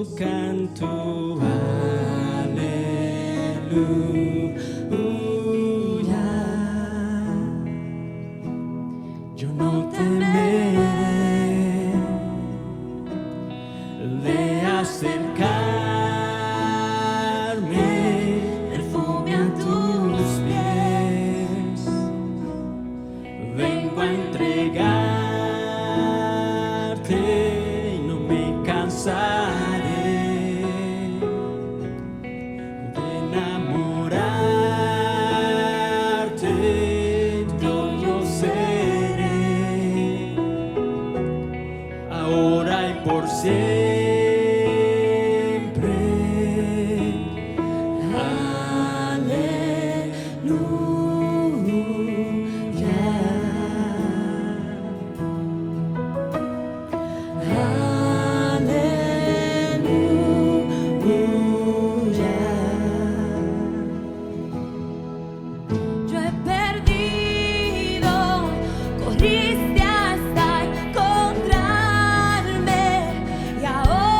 canto aleluya. Yo no temeré de acercarme, perfume a tus pies. Vengo a entregarte y no me cansaré de enamorarte. Yo seré ahora y por siempre. Yo he perdido, corriste hasta encontrarme y ahora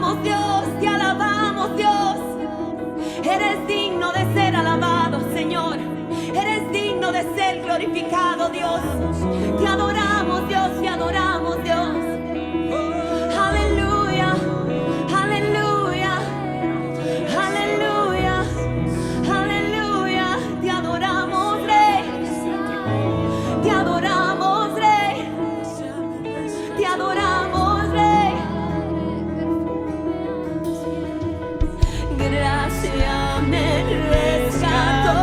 adoramos, Dios, te alabamos, Dios. Eres digno de ser alabado, Señor. Eres digno de ser glorificado, Dios. Te adoramos, Dios, te adoramos, Dios. Aleluya, aleluya, aleluya, aleluya. Te adoramos, Rey. Te adoramos, Rey. Te adoramos, Rey. Gracia me rescató.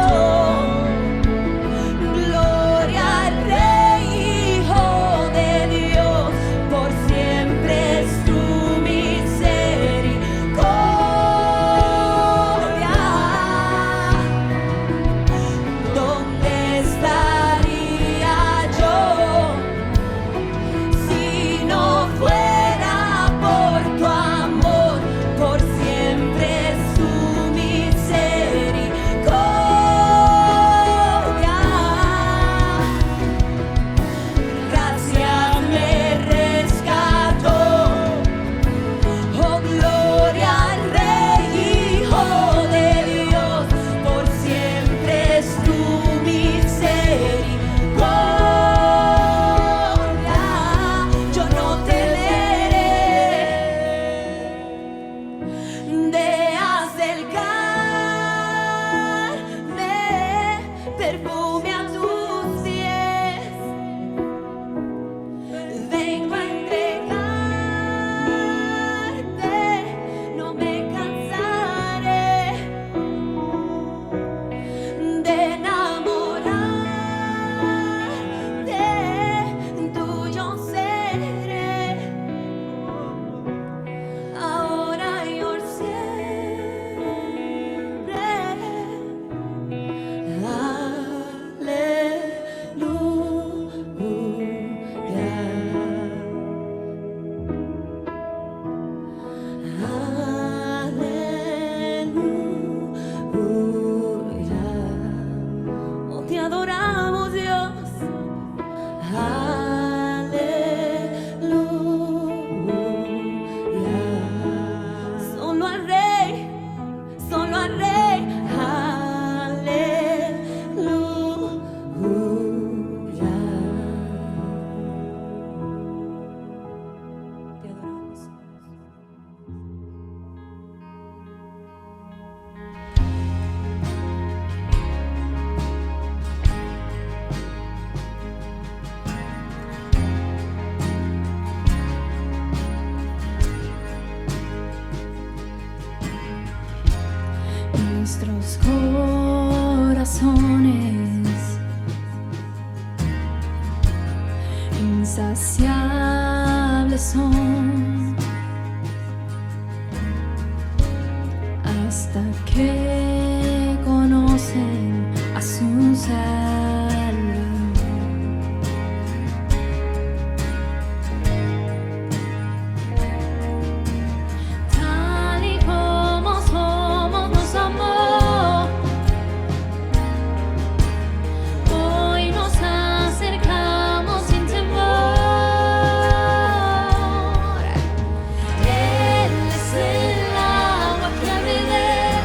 Gloria al Rey, Hijo de Dios. Por siempre es tu misericordia. ¿Dónde estaría yo si no fuera por tu amor? Por siempre es tu misericordia. Gracia me rescató. Oh, gloria al Rey, Hijo de Dios. Por siempre es tu misericordia. Yo no temeré de acercarme, perfume a tus pies. Vengo a entregarte, no me cansaré de enamorarte, tuyo seré, ahora y por siempre. Aleluya. Oh, te adoramos, Dios. Aleluya. Solo al Rey, solo al Rey. Aleluya. Te adoramos. Nuestros corazones insaciables son hasta que conocen a su Salvador. Tal y como somos nos amó, hoy nos acercamos sin temor. Él es el agua que al beber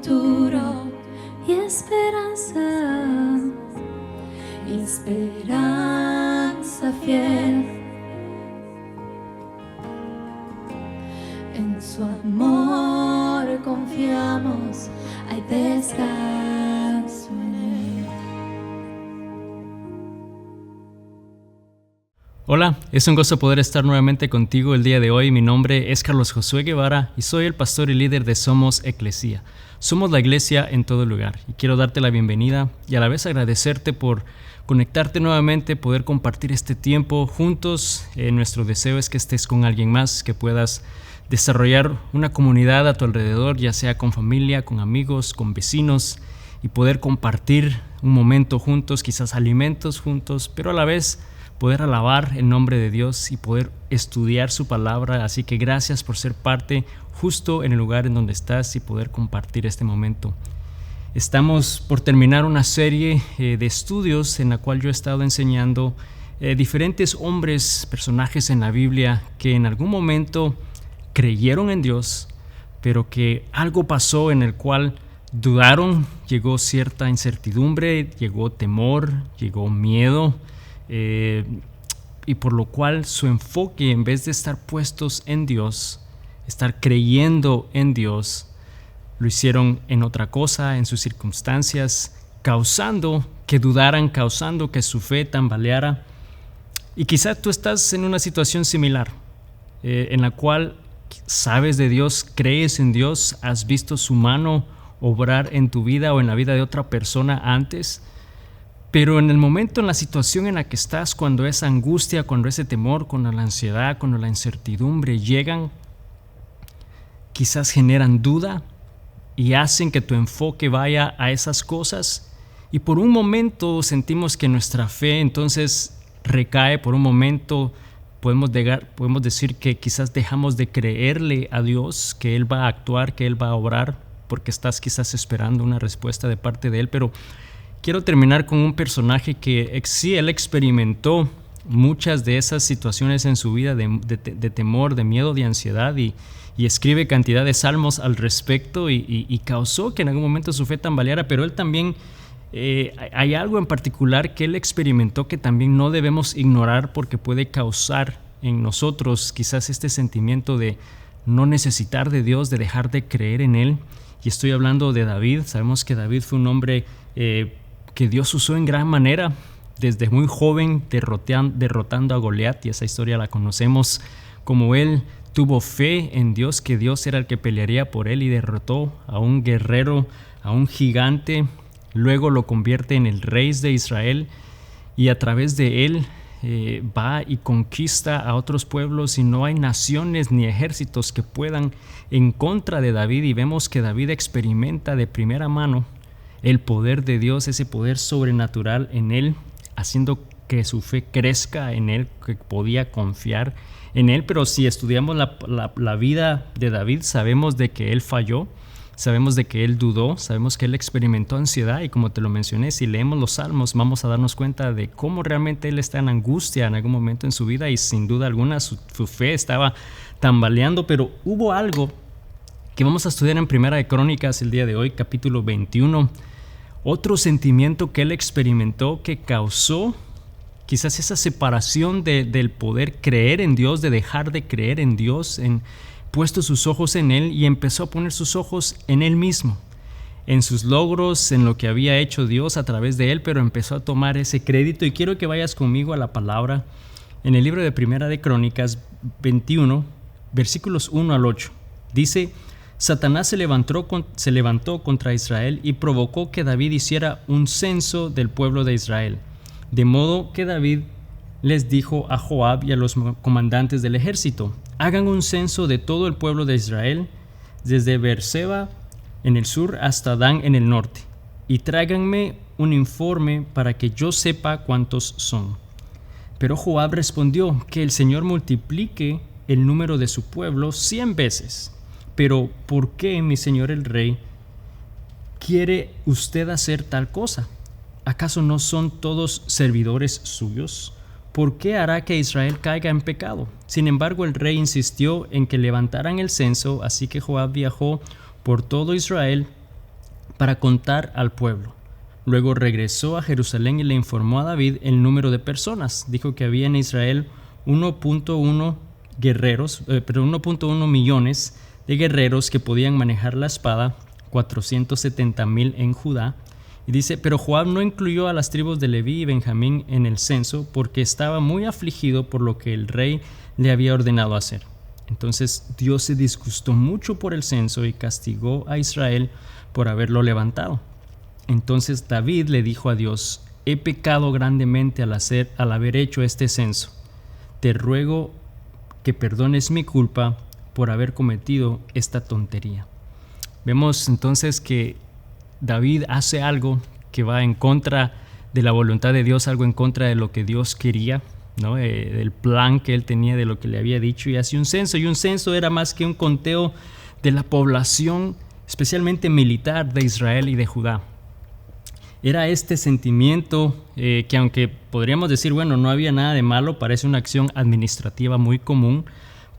futuro y esperanza, esperanza fiel. En su amor confiamos, hay descanso en él. Hola, es un gozo poder estar nuevamente contigo el día de hoy. Mi nombre es Carlos Josué Guevara y soy el pastor y líder de Somos Eclesía. Somos la iglesia en todo lugar y quiero darte la bienvenida y a la vez agradecerte por conectarte nuevamente, poder compartir este tiempo juntos. Nuestro deseo es que estés con alguien más, que puedas desarrollar una comunidad a tu alrededor, ya sea con familia, con amigos, con vecinos, y poder compartir un momento juntos, quizás alimentos juntos, pero a la vez poder alabar el nombre de Dios y poder estudiar su palabra. Así que gracias por ser parte justo en el lugar en donde estás y poder compartir este momento. Estamos por terminar una serie de estudios en la cual yo he estado enseñando diferentes hombres, personajes en la Biblia que en algún momento creyeron en Dios, pero que algo pasó en el cual dudaron, llegó cierta incertidumbre, llegó temor, llegó miedo, y por lo cual su enfoque, en vez de estar puestos en Dios, estar creyendo en Dios, lo hicieron en otra cosa, en sus circunstancias, causando que dudaran, causando que su fe tambaleara. Y quizás tú estás en una situación similar, en la cual sabes de Dios, crees en Dios, has visto su mano obrar en tu vida o en la vida de otra persona antes, pero en el momento, en la situación en la que estás, cuando esa angustia, cuando ese temor, cuando la ansiedad, cuando la incertidumbre llegan, quizás generan duda y hacen que tu enfoque vaya a esas cosas, y por un momento sentimos que nuestra fe entonces recae. Por un momento podemos decir que quizás dejamos de creerle a Dios, que Él va a actuar, que Él va a obrar, porque estás quizás esperando una respuesta de parte de Él. Pero quiero terminar con un personaje que sí, él experimentó muchas de esas situaciones en su vida de temor, de miedo, de ansiedad, y escribe cantidad de salmos al respecto, y causó que en algún momento su fe tambaleara. Pero él también, hay algo en particular que él experimentó que también no debemos ignorar, porque puede causar en nosotros quizás este sentimiento de no necesitar de Dios, de dejar de creer en Él. Y estoy hablando de David. Sabemos que David fue un hombre que Dios usó en gran manera, desde muy joven, derrotando a Goliat, y esa historia la conocemos. Como él tuvo fe en Dios, que Dios era el que pelearía por él, y derrotó a un guerrero, a un gigante. Luego lo convierte en el rey de Israel, y a través de él va y conquista a otros pueblos, y no hay naciones ni ejércitos que puedan en contra de David. Y vemos que David experimenta de primera mano el poder de Dios, ese poder sobrenatural en él, haciendo que su fe crezca en él, que podía confiar en él. Pero si estudiamos la vida de David, sabemos de que él falló, sabemos de que él dudó, sabemos que él experimentó ansiedad, y como te lo mencioné, si leemos los salmos vamos a darnos cuenta de cómo realmente él está en angustia en algún momento en su vida, y sin duda alguna su fe estaba tambaleando. Pero hubo algo que vamos a estudiar en Primera de Crónicas el día de hoy, capítulo 21, otro sentimiento que él experimentó que causó quizás esa separación del poder creer en Dios, de dejar de creer en Dios, puesto sus ojos en Él, y empezó a poner sus ojos en Él mismo, en sus logros, en lo que había hecho Dios a través de Él, pero empezó a tomar ese crédito. Y quiero que vayas conmigo a la palabra en el libro de Primera de Crónicas 21, versículos 1 al 8. Dice: Satanás se levantó contra Israel y provocó que David hiciera un censo del pueblo de Israel. De modo que David les dijo a Joab y a los comandantes del ejército: hagan un censo de todo el pueblo de Israel, desde Beerseba en el sur hasta Dan en el norte, y tráiganme un informe para que yo sepa cuántos son. Pero Joab respondió: que el Señor multiplique el número de su pueblo 100 veces. Pero ¿por qué, mi señor el rey, quiere usted hacer tal cosa? ¿Acaso no son todos servidores suyos? ¿Por qué hará que Israel caiga en pecado? Sin embargo, el rey insistió en que levantaran el censo, así que Joab viajó por todo Israel para contar al pueblo. Luego regresó a Jerusalén y le informó a David el número de personas. Dijo que había en Israel 1.1 millones de guerreros que podían manejar la espada, 470,000 en Judá. Y dice, pero Joab no incluyó a las tribus de Leví y Benjamín en el censo porque estaba muy afligido por lo que el rey le había ordenado hacer. Entonces Dios se disgustó mucho por el censo y castigó a Israel por haberlo levantado. Entonces David le dijo a Dios, he pecado grandemente al haber hecho este censo. Te ruego que perdones mi culpa por haber cometido esta tontería. Vemos entonces que David hace algo que va en contra de la voluntad de Dios, algo en contra de lo que Dios quería, ¿no? Del plan que él tenía, de lo que le había dicho, y hace un censo. Y un censo era más que un conteo de la población, especialmente militar, de Israel y de Judá. Era este sentimiento que, aunque podríamos decir, bueno, no había nada de malo, parece una acción administrativa muy común,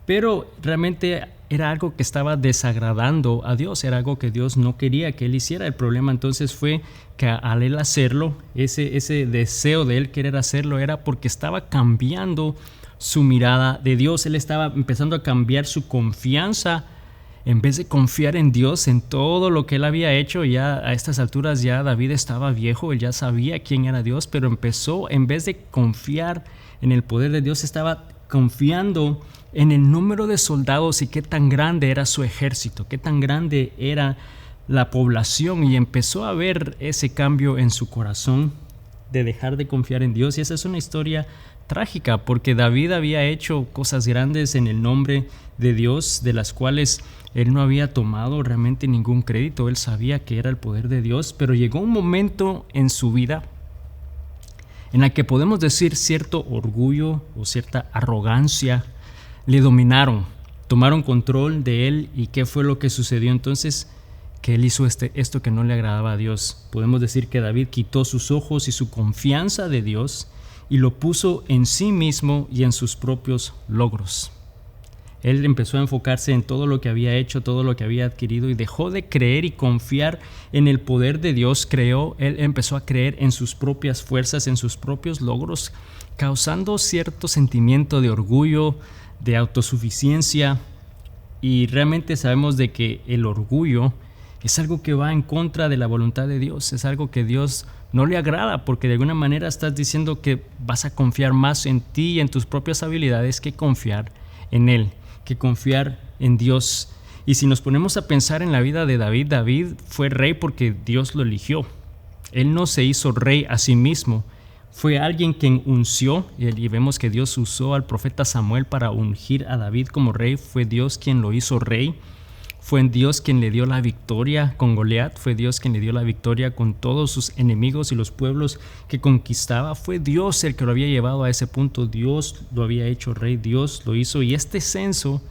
pero realmente era algo que estaba desagradando a Dios, era algo que Dios no quería que él hiciera. El problema entonces fue que al él hacerlo, ese deseo de él querer hacerlo era porque estaba cambiando su mirada de Dios. Él estaba empezando a cambiar su confianza. En vez de confiar en Dios, en todo lo que él había hecho, ya a estas alturas ya David estaba viejo, él ya sabía quién era Dios, pero empezó, en vez de confiar en el poder de Dios, estaba confiando en el número de soldados y qué tan grande era su ejército, qué tan grande era la población, y empezó a ver ese cambio en su corazón de dejar de confiar en Dios. Y esa es una historia trágica, porque David había hecho cosas grandes en el nombre de Dios, de las cuales él no había tomado realmente ningún crédito. Él sabía que era el poder de Dios, pero llegó un momento en su vida en el que podemos decir cierto orgullo o cierta arrogancia le dominaron, tomaron control de él. ¿Y qué fue lo que sucedió entonces? Que él hizo esto que no le agradaba a Dios. Podemos decir que David quitó sus ojos y su confianza de Dios y lo puso en sí mismo y en sus propios logros. Él empezó a enfocarse en todo lo que había hecho, todo lo que había adquirido, y dejó de creer y confiar en el poder de Dios. Él empezó a creer en sus propias fuerzas, en sus propios logros, causando cierto sentimiento de orgullo, de autosuficiencia. Y realmente sabemos de que el orgullo es algo que va en contra de la voluntad de Dios, es algo que Dios no le agrada, porque de alguna manera estás diciendo que vas a confiar más en ti y en tus propias habilidades que confiar en Él, que confiar en Dios. Y si nos ponemos a pensar en la vida de David, David fue rey porque Dios lo eligió. Él no se hizo rey a sí mismo, fue alguien quien unció, y vemos que Dios usó al profeta Samuel para ungir a David como rey. Fue Dios quien lo hizo rey. Fue Dios quien le dio la victoria con Goliat, fue Dios quien le dio la victoria con todos sus enemigos y los pueblos que conquistaba. Fue Dios el que lo había llevado a ese punto. Dios lo había hecho rey, Dios lo hizo. Y este censo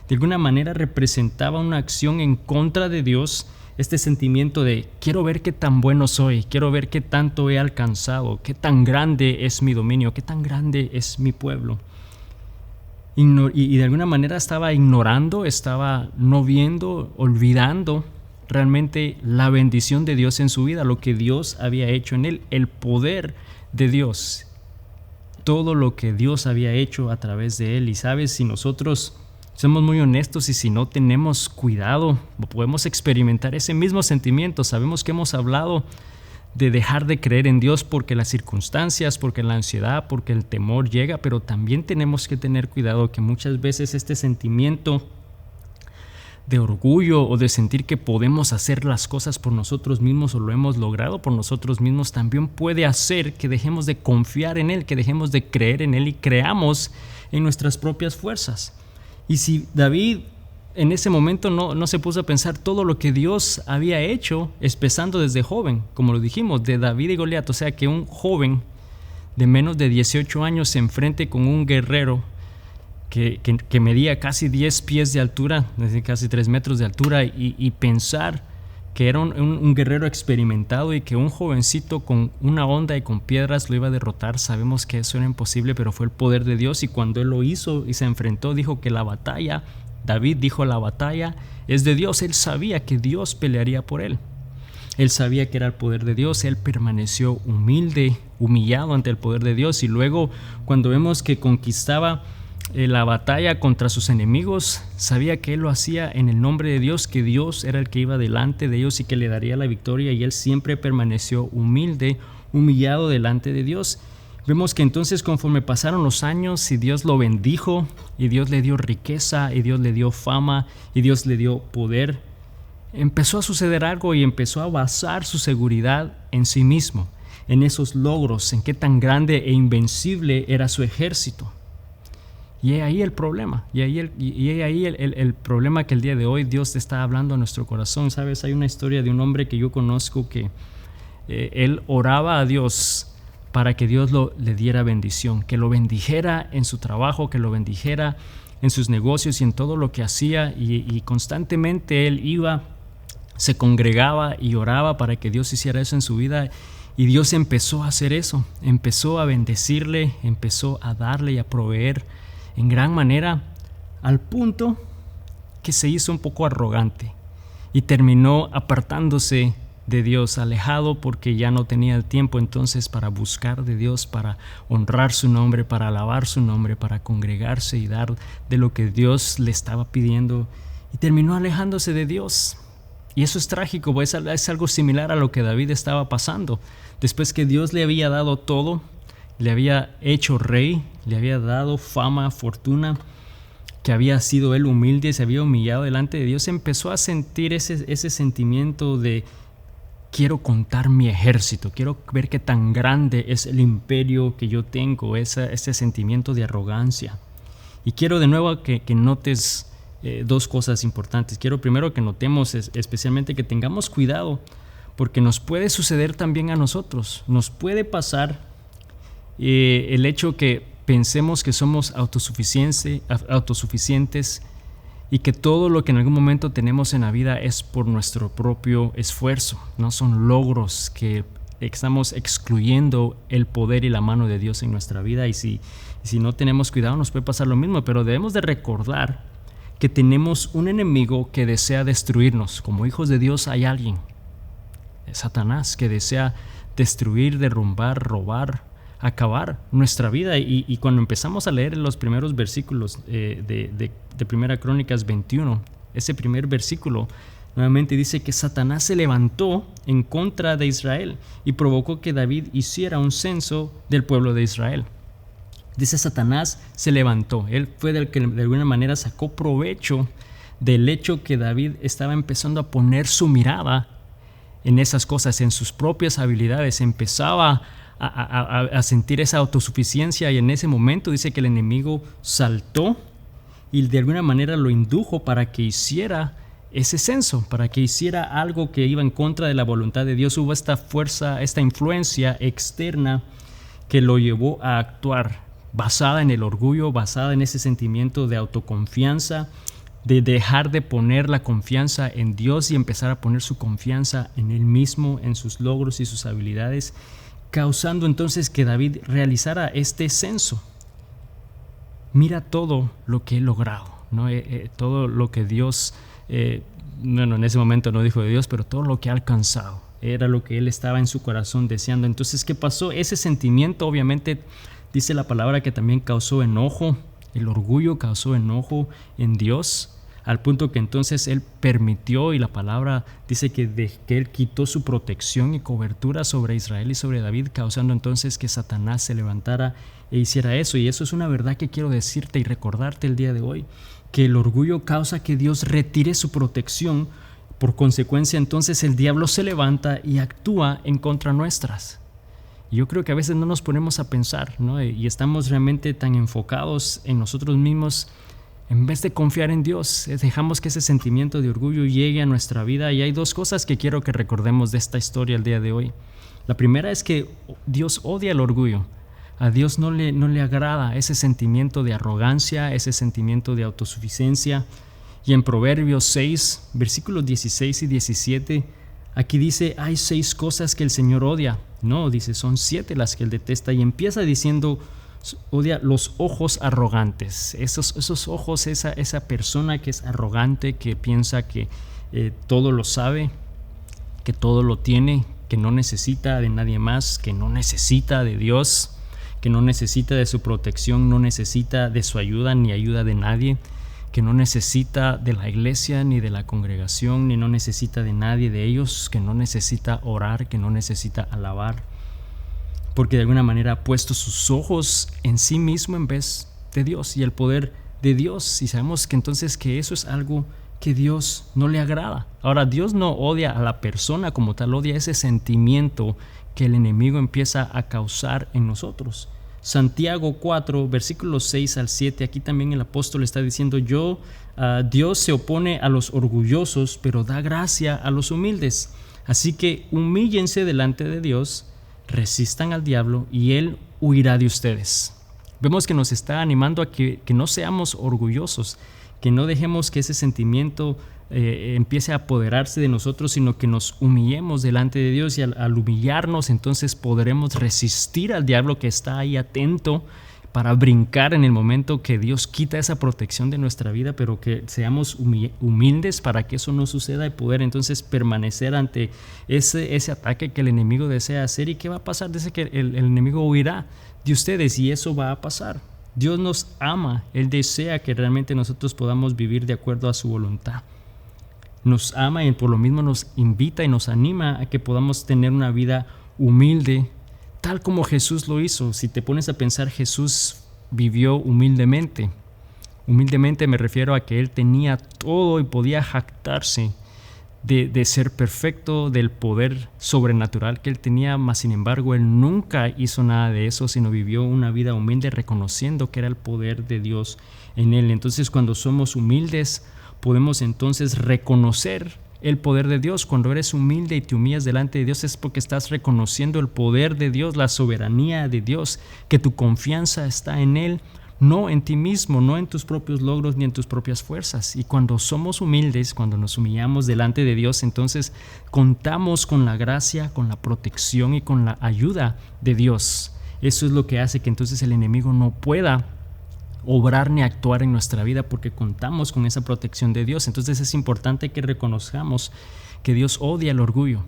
de alguna manera representaba una acción en contra de Dios, este sentimiento de quiero ver qué tan bueno soy, quiero ver qué tanto he alcanzado, qué tan grande es mi dominio, qué tan grande es mi pueblo. Y de alguna manera estaba ignorando, estaba no viendo, olvidando realmente la bendición de Dios en su vida, lo que Dios había hecho en él, el poder de Dios, todo lo que Dios había hecho a través de él. Y sabes, si nosotros somos muy honestos y si no tenemos cuidado, podemos experimentar ese mismo sentimiento. Sabemos que hemos hablado de dejar de creer en Dios porque las circunstancias, porque la ansiedad, porque el temor llega, pero también tenemos que tener cuidado que muchas veces este sentimiento de orgullo o de sentir que podemos hacer las cosas por nosotros mismos o lo hemos logrado por nosotros mismos también puede hacer que dejemos de confiar en Él, que dejemos de creer en Él y creamos en nuestras propias fuerzas. Y si David en ese momento no se puso a pensar todo lo que Dios había hecho, empezando desde joven, como lo dijimos, de David y Goliat. O sea, que un joven de menos de 18 años se enfrente con un guerrero que medía casi 10 pies de altura, es decir, casi 3 metros de altura, y pensar que era un guerrero experimentado y que un jovencito con una honda y con piedras lo iba a derrotar. Sabemos que eso era imposible, pero fue el poder de Dios. Y cuando él lo hizo y se enfrentó, dijo que David dijo la batalla es de Dios. Él sabía que Dios pelearía por él. Él sabía que era el poder de Dios, él permaneció humilde, humillado ante el poder de Dios. Y luego, cuando vemos que conquistaba la batalla contra sus enemigos, sabía que él lo hacía en el nombre de Dios, que Dios era el que iba delante de ellos y que le daría la victoria, y él siempre permaneció humilde, humillado delante de Dios. Vemos que entonces, conforme pasaron los años y Dios lo bendijo, y Dios le dio riqueza, y Dios le dio fama, y Dios le dio poder, empezó a suceder algo y empezó a basar su seguridad en sí mismo, en esos logros, en qué tan grande e invencible era su ejército. Y ahí el problema, el problema que el día de hoy Dios te está hablando a nuestro corazón. Sabes, hay una historia de un hombre que yo conozco que él oraba a Dios para que Dios le diera bendición, que lo bendijera en su trabajo, que lo bendijera en sus negocios y en todo lo que hacía, y constantemente él iba, se congregaba y oraba para que Dios hiciera eso en su vida. Y Dios empezó a hacer eso, empezó a bendecirle, empezó a darle y a proveer en gran manera, al punto que se hizo un poco arrogante y terminó apartándose de Dios, alejado, porque ya no tenía el tiempo entonces para buscar de Dios, para honrar su nombre, para alabar su nombre, para congregarse y dar de lo que Dios le estaba pidiendo, y terminó alejándose de Dios. Y eso es trágico, pues es algo similar a lo que David estaba pasando. Después que Dios le había dado todo, le había hecho rey, le había dado fama, fortuna, que había sido él humilde, se había humillado delante de Dios, empezó a sentir ese sentimiento de: quiero contar mi ejército, quiero ver qué tan grande es el imperio que yo tengo, ese sentimiento de arrogancia. Y quiero de nuevo que notes dos cosas importantes. Quiero primero que notemos especialmente que tengamos cuidado, porque nos puede suceder también a nosotros. Nos puede pasar el hecho que pensemos que somos autosuficientes y que todo lo que en algún momento tenemos en la vida es por nuestro propio esfuerzo, no son logros, que estamos excluyendo el poder y la mano de Dios en nuestra vida. Y si no tenemos cuidado, nos puede pasar lo mismo. Pero debemos de recordar que tenemos un enemigo que desea destruirnos. Como hijos de Dios hay alguien, Satanás, que desea destruir, derrumbar, robar, acabar nuestra vida. Y cuando empezamos a leer los primeros versículos de 1 Crónicas 21, ese primer versículo nuevamente dice que Satanás se levantó en contra de Israel y provocó que David hiciera un censo del pueblo de Israel. Dice: Satanás se levantó. Él fue el que de alguna manera sacó provecho del hecho que David estaba empezando a poner su mirada en esas cosas, en sus propias habilidades. Empezaba a sentir esa autosuficiencia, y en ese momento dice que el enemigo saltó y de alguna manera lo indujo para que hiciera ese censo, para que hiciera algo que iba en contra de la voluntad de Dios. Hubo esta fuerza, esta influencia externa que lo llevó a actuar basada en el orgullo, basada en ese sentimiento de autoconfianza, de dejar de poner la confianza en Dios y empezar a poner su confianza en Él mismo, en sus logros y sus habilidades, causando entonces que David realizara este censo. Mira todo lo que he logrado, ¿no? Todo lo que Dios, en ese momento no dijo de Dios, pero todo lo que ha alcanzado, era lo que él estaba en su corazón deseando. Entonces, ¿qué pasó? Ese sentimiento, obviamente, dice la palabra que también causó enojo. El orgullo causó enojo en Dios, al punto que entonces él permitió, y la palabra dice que él quitó su protección y cobertura sobre Israel y sobre David, causando entonces que Satanás se levantara e hiciera eso. Y eso es una verdad que quiero decirte y recordarte el día de hoy, que el orgullo causa que Dios retire su protección. Por consecuencia, entonces el diablo se levanta y actúa en contra nuestras. Y yo creo que a veces no nos ponemos a pensar, ¿no? Y estamos realmente tan enfocados en nosotros mismos, en vez de confiar en Dios. Dejamos que ese sentimiento de orgullo llegue a nuestra vida. Y hay dos cosas que quiero que recordemos de esta historia el día de hoy. La primera es que Dios odia el orgullo. A Dios no le agrada ese sentimiento de arrogancia, ese sentimiento de autosuficiencia. Y en Proverbios 6, versículos 16 y 17, aquí dice: hay 6 cosas que el Señor odia. No, dice, son 7 las que Él detesta. Y empieza diciendo: odia los ojos arrogantes. Esos ojos, esa persona que es arrogante, que piensa que todo lo sabe. que todo lo tiene, que no necesita de nadie más, que no necesita de Dios, que no necesita de su protección, no necesita de su ayuda ni ayuda de nadie, que no necesita de la iglesia ni de la congregación, ni no necesita de nadie de ellos, que no necesita orar, que no necesita alabar, porque de alguna manera ha puesto sus ojos en sí mismo en vez de Dios y el poder de Dios, y sabemos que entonces que eso es algo que Dios no le agrada. Ahora, Dios no odia a la persona como tal, odia ese sentimiento que el enemigo empieza a causar en nosotros. Santiago 4, versículos 6 al 7, aquí también el apóstol está diciendo: Dios se opone a los orgullosos, pero da gracia a los humildes. Así que humíllense delante de Dios, resistan al diablo y él huirá de ustedes. Vemos que nos está animando a que no seamos orgullosos, que no dejemos que ese sentimiento empiece a apoderarse de nosotros, sino que nos humillemos delante de Dios, y al humillarnos entonces podremos resistir al diablo que está ahí atento para brincar en el momento que Dios quita esa protección de nuestra vida, pero que seamos humildes para que eso no suceda y poder entonces permanecer ante ese ataque que el enemigo desea hacer. ¿Y qué va a pasar? Dice que el enemigo huirá de ustedes, y eso va a pasar. Dios nos ama, Él desea que realmente nosotros podamos vivir de acuerdo a su voluntad. Nos ama y por lo mismo nos invita y nos anima a que podamos tener una vida humilde, tal como Jesús lo hizo. Si te pones a pensar, Jesús vivió humildemente. Humildemente me refiero a que Él tenía todo y podía jactarse de ser perfecto, del poder sobrenatural que Él tenía, mas sin embargo Él nunca hizo nada de eso, sino vivió una vida humilde, reconociendo que era el poder de Dios en Él. Entonces, cuando somos humildes, podemos entonces reconocer el poder de Dios. Cuando eres humilde y te humillas delante de Dios, es porque estás reconociendo el poder de Dios, la soberanía de Dios, que tu confianza está en Él, no en ti mismo, no en tus propios logros ni en tus propias fuerzas. Y cuando somos humildes, cuando nos humillamos delante de Dios, entonces contamos con la gracia, con la protección y con la ayuda de Dios. Eso es lo que hace que entonces el enemigo no pueda obrar ni actuar en nuestra vida, porque contamos con esa protección de Dios. Entonces es importante que reconozcamos que Dios odia el orgullo.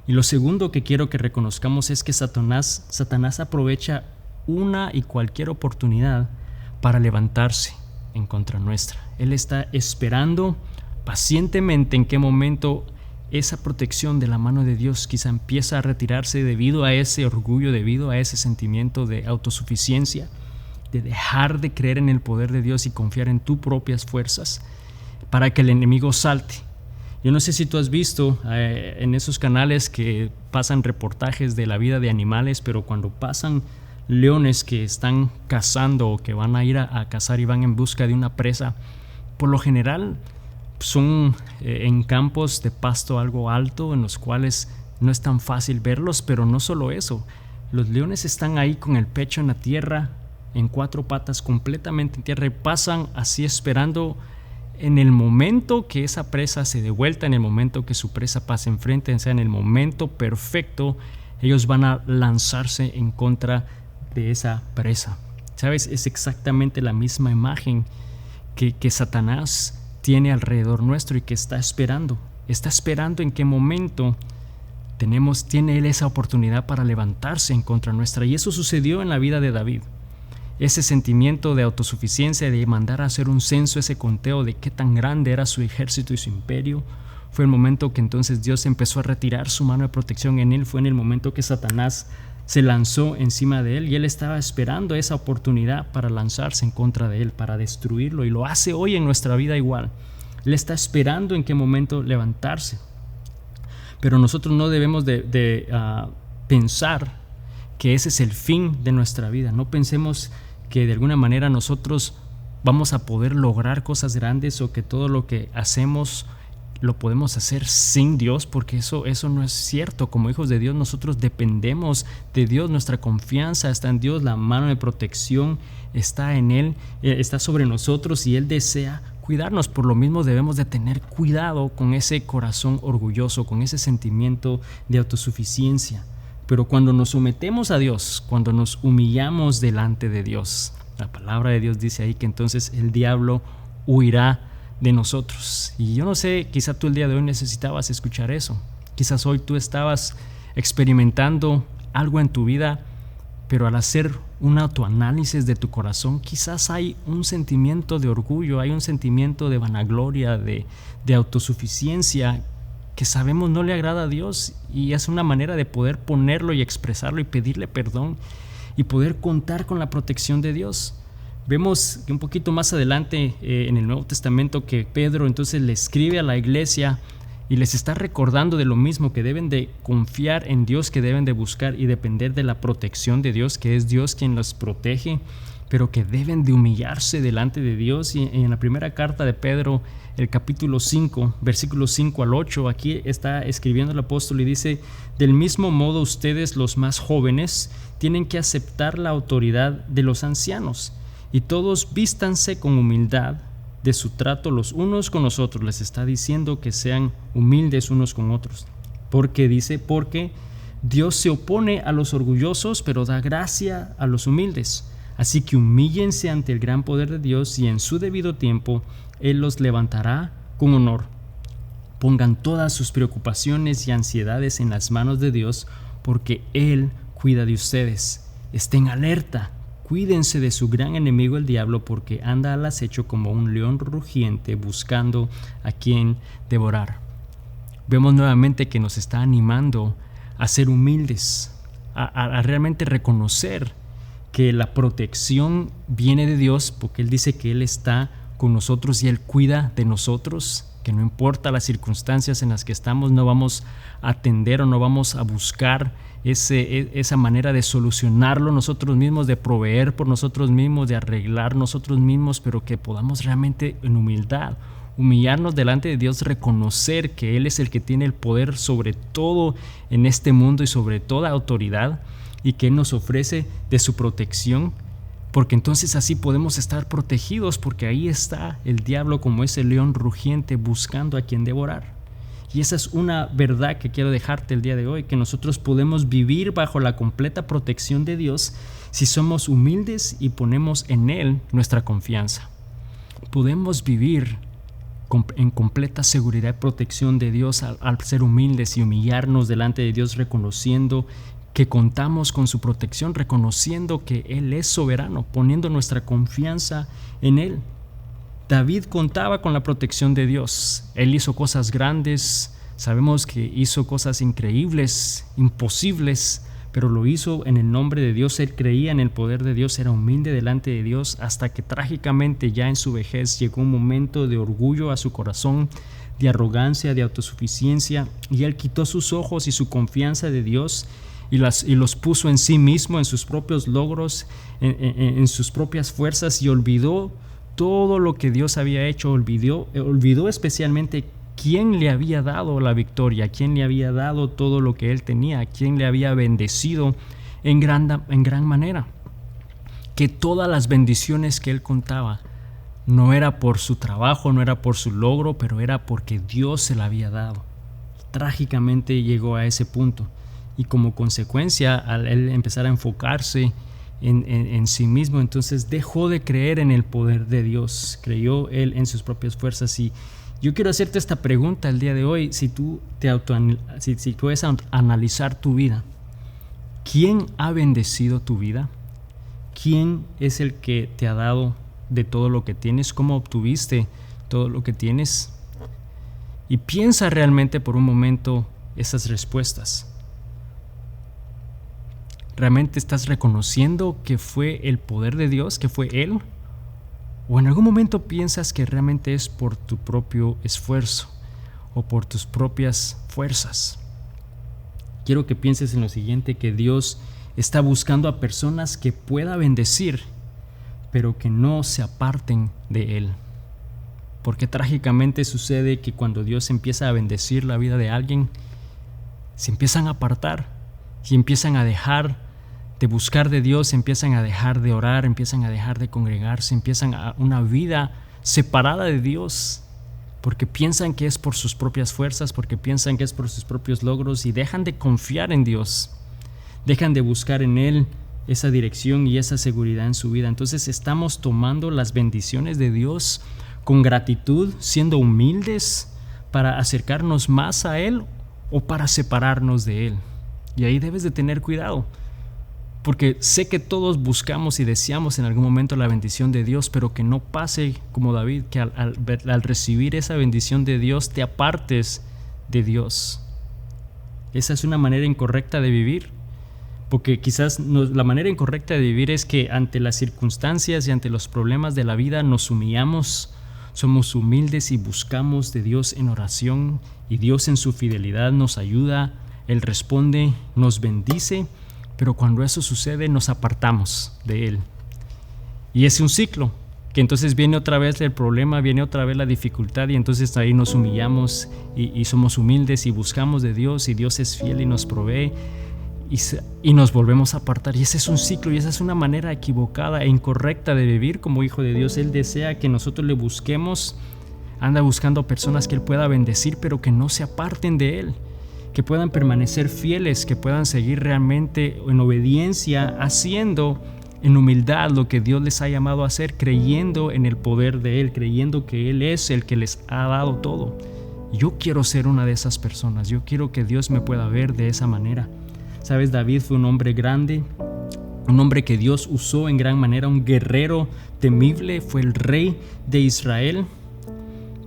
Y lo segundo que quiero que reconozcamos es que Satanás aprovecha una y cualquier oportunidad para levantarse en contra nuestra. Él está esperando pacientemente en qué momento esa protección de la mano de Dios quizá empieza a retirarse debido a ese orgullo, debido a ese sentimiento de autosuficiencia, de dejar de creer en el poder de Dios y confiar en tus propias fuerzas, para que el enemigo salte. Yo no sé si tú has visto en esos canales que pasan reportajes de la vida de animales, pero cuando pasan leones que están cazando o que van a ir a cazar y van en busca de una presa, por lo general son en campos de pasto algo alto, en los cuales no es tan fácil verlos. Pero no solo eso, los leones están ahí con el pecho en la tierra, en cuatro patas, completamente en tierra, y pasan así esperando en el momento que esa presa se dé vuelta, en el momento que su presa pase enfrente, o sea, en el momento perfecto, ellos van a lanzarse en contra de esa presa. ¿Sabes? Es exactamente la misma imagen que Satanás tiene alrededor nuestro, y que está esperando en qué momento tiene él esa oportunidad para levantarse en contra nuestra. Y eso sucedió en la vida de David. Ese sentimiento de autosuficiencia, de mandar a hacer un censo, ese conteo de qué tan grande era su ejército y su imperio, fue el momento que entonces Dios empezó a retirar su mano de protección en él. Fue en el momento que Satanás se lanzó encima de él, y él estaba esperando esa oportunidad para lanzarse en contra de él, para destruirlo, y lo hace hoy en nuestra vida igual. Él está esperando en qué momento levantarse. Pero nosotros no debemos de pensar que ese es el fin de nuestra vida. No pensemos que de alguna manera nosotros vamos a poder lograr cosas grandes, o que todo lo que hacemos lo podemos hacer sin Dios, porque eso no es cierto. Como hijos de Dios, nosotros dependemos de Dios, nuestra confianza está en Dios, la mano de protección está en Él, está sobre nosotros, y Él desea cuidarnos. Por lo mismo debemos de tener cuidado con ese corazón orgulloso, con ese sentimiento de autosuficiencia. Pero cuando nos sometemos a Dios, cuando nos humillamos delante de Dios, la palabra de Dios dice ahí que entonces el diablo huirá de nosotros. Y yo no sé, quizá tú el día de hoy necesitabas escuchar eso. Quizás hoy tú estabas experimentando algo en tu vida, pero al hacer un autoanálisis de tu corazón, quizás hay un sentimiento de orgullo, hay un sentimiento de vanagloria, de autosuficiencia, que sabemos no le agrada a Dios, y es una manera de poder ponerlo y expresarlo y pedirle perdón y poder contar con la protección de Dios. Vemos que un poquito más adelante en el Nuevo Testamento que Pedro entonces le escribe a la iglesia y les está recordando de lo mismo, que deben de confiar en Dios, que deben de buscar y depender de la protección de Dios, que es Dios quien los protege, pero que deben de humillarse delante de Dios. Y en la primera carta de Pedro, el capítulo 5, versículos 5 al 8, aquí está escribiendo el apóstol y dice: del mismo modo ustedes, los más jóvenes, tienen que aceptar la autoridad de los ancianos, y todos vístanse con humildad de su trato los unos con los otros. Les está diciendo que sean humildes unos con otros. Porque Dios se opone a los orgullosos, pero da gracia a los humildes. Así que humíllense ante el gran poder de Dios, y en su debido tiempo Él los levantará con honor. Pongan todas sus preocupaciones y ansiedades en las manos de Dios, porque Él cuida de ustedes. Estén alerta. Cuídense de su gran enemigo el diablo, porque anda al acecho como un león rugiente buscando a quien devorar. Vemos nuevamente que nos está animando a ser humildes, a realmente reconocer que la protección viene de Dios, porque Él dice que Él está con nosotros y Él cuida de nosotros, que no importa las circunstancias en las que estamos, no vamos a atender o no vamos a buscar esa manera de solucionarlo nosotros mismos, de proveer por nosotros mismos, de arreglar nosotros mismos, pero que podamos realmente en humildad humillarnos delante de Dios, reconocer que Él es el que tiene el poder sobre todo en este mundo y sobre toda autoridad, y que Él nos ofrece de su protección, porque entonces así podemos estar protegidos, porque ahí está el diablo como ese león rugiente buscando a quien devorar. Y esa es una verdad que quiero dejarte el día de hoy, que nosotros podemos vivir bajo la completa protección de Dios si somos humildes y ponemos en Él nuestra confianza. Podemos vivir en completa seguridad y protección de Dios al ser humildes y humillarnos delante de Dios, reconociendo que contamos con su protección, reconociendo que Él es soberano, poniendo nuestra confianza en Él. David contaba con la protección de Dios. Él hizo cosas grandes, sabemos que hizo cosas increíbles, imposibles, pero lo hizo en el nombre de Dios. Él creía en el poder de Dios, era humilde delante de Dios, hasta que trágicamente ya en su vejez llegó un momento de orgullo a su corazón, de arrogancia, de autosuficiencia, y él quitó sus ojos y su confianza de Dios y los puso en sí mismo, en sus propios logros, en sus propias fuerzas, y olvidó todo lo que Dios había hecho. Olvidó especialmente quién le había dado la victoria, quién le había dado todo lo que él tenía, quién le había bendecido en gran manera. Que todas las bendiciones que él contaba no era por su trabajo, no era por su logro, pero era porque Dios se la había dado. Trágicamente llegó a ese punto, y como consecuencia, al él empezar a enfocarse en sí mismo, entonces dejó de creer en el poder de Dios, creyó él en sus propias fuerzas. Y yo quiero hacerte esta pregunta el día de hoy: si tú puedes analizar tu vida, ¿quién ha bendecido tu vida? ¿Quién es el que te ha dado de todo lo que tienes? ¿Cómo obtuviste todo lo que tienes? Y piensa realmente por un momento esas respuestas. ¿Realmente estás reconociendo que fue el poder de Dios, que fue Él? ¿O en algún momento piensas que realmente es por tu propio esfuerzo o por tus propias fuerzas? Quiero que pienses en lo siguiente: que Dios está buscando a personas que pueda bendecir, pero que no se aparten de Él. Porque trágicamente sucede que cuando Dios empieza a bendecir la vida de alguien, se empiezan a apartar y empiezan a dejar de buscar de Dios, empiezan a dejar de orar, empiezan a dejar de congregarse, empiezan a una vida separada de Dios, porque piensan que es por sus propias fuerzas, porque piensan que es por sus propios logros, y dejan de confiar en Dios, dejan de buscar en Él esa dirección y esa seguridad en su vida. Entonces estamos tomando las bendiciones de Dios con gratitud, siendo humildes para acercarnos más a Él, o para separarnos de Él. Y ahí debes de tener cuidado, porque sé que todos buscamos y deseamos en algún momento la bendición de Dios, pero que no pase como David, que al recibir esa bendición de Dios te apartes de Dios. Esa es una manera incorrecta de vivir, porque quizás la manera incorrecta de vivir es que ante las circunstancias y ante los problemas de la vida nos humillamos, somos humildes y buscamos de Dios en oración, y Dios en su fidelidad nos ayuda, Él responde, nos bendice, pero cuando eso sucede nos apartamos de Él. Y es un ciclo, que entonces viene otra vez el problema, viene otra vez la dificultad, y entonces ahí nos humillamos y somos humildes y buscamos de Dios, y Dios es fiel y nos provee, y nos volvemos a apartar. Y ese es un ciclo, y esa es una manera equivocada e incorrecta de vivir como hijo de Dios. Él desea que nosotros le busquemos, anda buscando personas que Él pueda bendecir, pero que no se aparten de Él, que puedan permanecer fieles, que puedan seguir realmente en obediencia, haciendo en humildad lo que Dios les ha llamado a hacer, creyendo en el poder de Él, creyendo que Él es el que les ha dado todo. Yo quiero ser una de esas personas, yo quiero que Dios me pueda ver de esa manera. Sabes, David fue un hombre grande, un hombre que Dios usó en gran manera, un guerrero temible, fue el rey de Israel,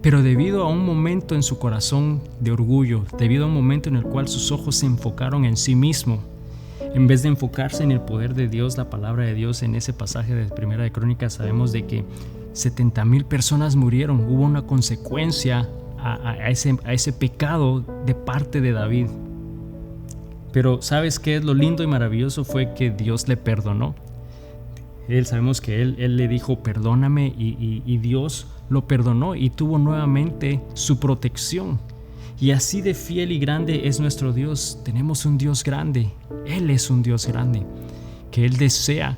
pero debido a un momento en su corazón de orgullo, debido a un momento en el cual sus ojos se enfocaron en sí mismo, en vez de enfocarse en el poder de Dios, la palabra de Dios, en ese pasaje de Primera de Crónicas sabemos de que 70,000 personas murieron. Hubo una consecuencia a ese pecado de parte de David. Pero ¿sabes qué es lo lindo y maravilloso? Fue que Dios le perdonó. Sabemos que él le dijo perdóname, y Dios lo perdonó y tuvo nuevamente su protección. Y así de fiel y grande es nuestro Dios. Tenemos un Dios grande, Él es un Dios grande, que Él desea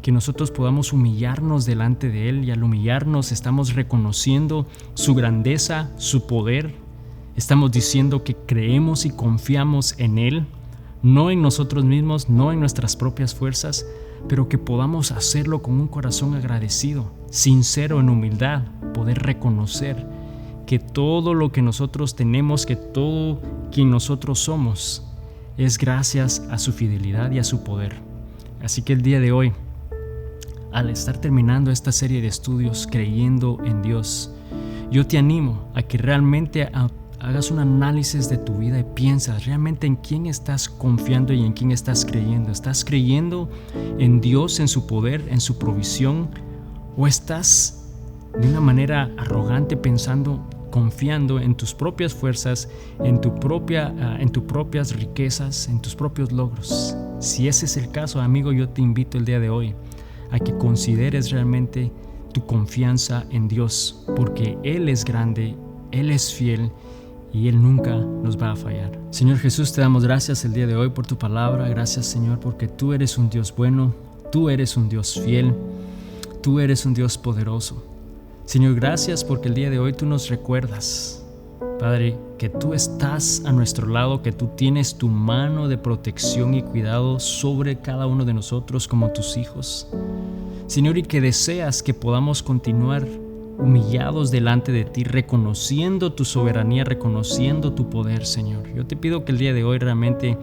que nosotros podamos humillarnos delante de Él, y al humillarnos estamos reconociendo su grandeza, su poder. Estamos diciendo que creemos y confiamos en Él, no en nosotros mismos, no en nuestras propias fuerzas, pero que podamos hacerlo con un corazón agradecido, sincero, en humildad, poder reconocer que todo lo que nosotros tenemos, que todo quien nosotros somos, es gracias a su fidelidad y a su poder. Así que el día de hoy, al estar terminando esta serie de estudios creyendo en Dios, yo te animo a que realmente hagas un análisis de tu vida y piensas realmente en quién estás confiando y en quién estás creyendo. ¿Estás creyendo en Dios, en su poder, en su provisión? ¿O estás de una manera arrogante confiando en tus propias fuerzas, en tus propias riquezas, en tus propios logros? Si ese es el caso, amigo, yo te invito el día de hoy a que consideres realmente tu confianza en Dios, porque Él es grande, Él es fiel y Él nunca nos va a fallar. Señor Jesús, te damos gracias el día de hoy por tu palabra. Gracias, Señor, porque tú eres un Dios bueno, tú eres un Dios fiel, tú eres un Dios poderoso. Señor, gracias porque el día de hoy tú nos recuerdas, Padre, que tú estás a nuestro lado, que tú tienes tu mano de protección y cuidado sobre cada uno de nosotros como tus hijos. Señor, y que deseas que podamos continuar humillados delante de ti, reconociendo tu soberanía, reconociendo tu poder, Señor. Yo te pido que el día de hoy realmente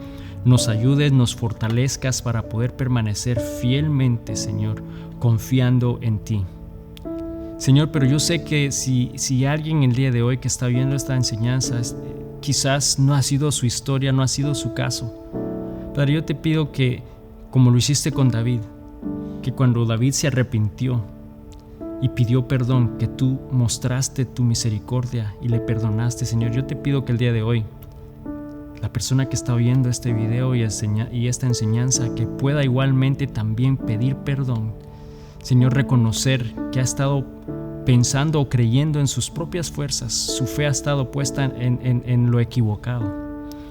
nos ayudes, nos fortalezcas para poder permanecer fielmente, Señor, confiando en ti. Señor, pero yo sé que si alguien el día de hoy que está viendo esta enseñanza, quizás no ha sido su historia, no ha sido su caso. Pero yo te pido que, como lo hiciste con David, que cuando David se arrepintió y pidió perdón, que tú mostraste tu misericordia y le perdonaste, Señor. Yo te pido que el día de hoy, la persona que está oyendo este video y esta enseñanza, que pueda igualmente también pedir perdón, Señor, reconocer que ha estado pensando o creyendo en sus propias fuerzas, su fe ha estado puesta en lo equivocado,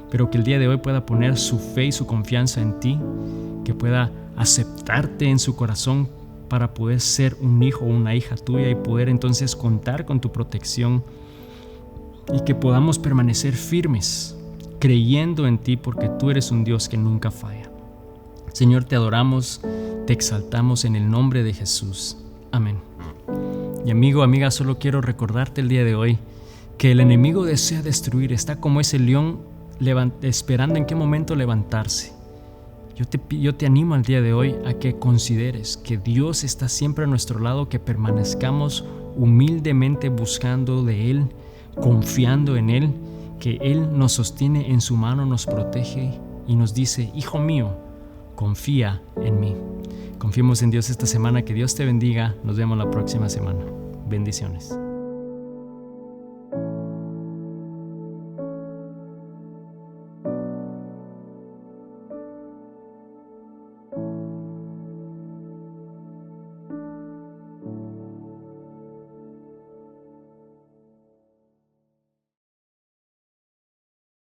pero que el día de hoy pueda poner su fe y su confianza en ti, que pueda aceptarte en su corazón para poder ser un hijo o una hija tuya y poder entonces contar con tu protección, y que podamos permanecer firmes creyendo en ti, porque tú eres un Dios que nunca falla. Señor, te adoramos, te exaltamos en el nombre de Jesús. Amén. Y amigo, amiga, solo quiero recordarte el día de hoy que el enemigo desea destruir, está como ese león esperando en qué momento levantarse. Yo te animo al día de hoy a que consideres que Dios está siempre a nuestro lado, que permanezcamos humildemente buscando de Él, confiando en Él, que Él nos sostiene en su mano, nos protege y nos dice: hijo mío, confía en mí. Confiemos en Dios esta semana. Que Dios te bendiga. Nos vemos la próxima semana. Bendiciones.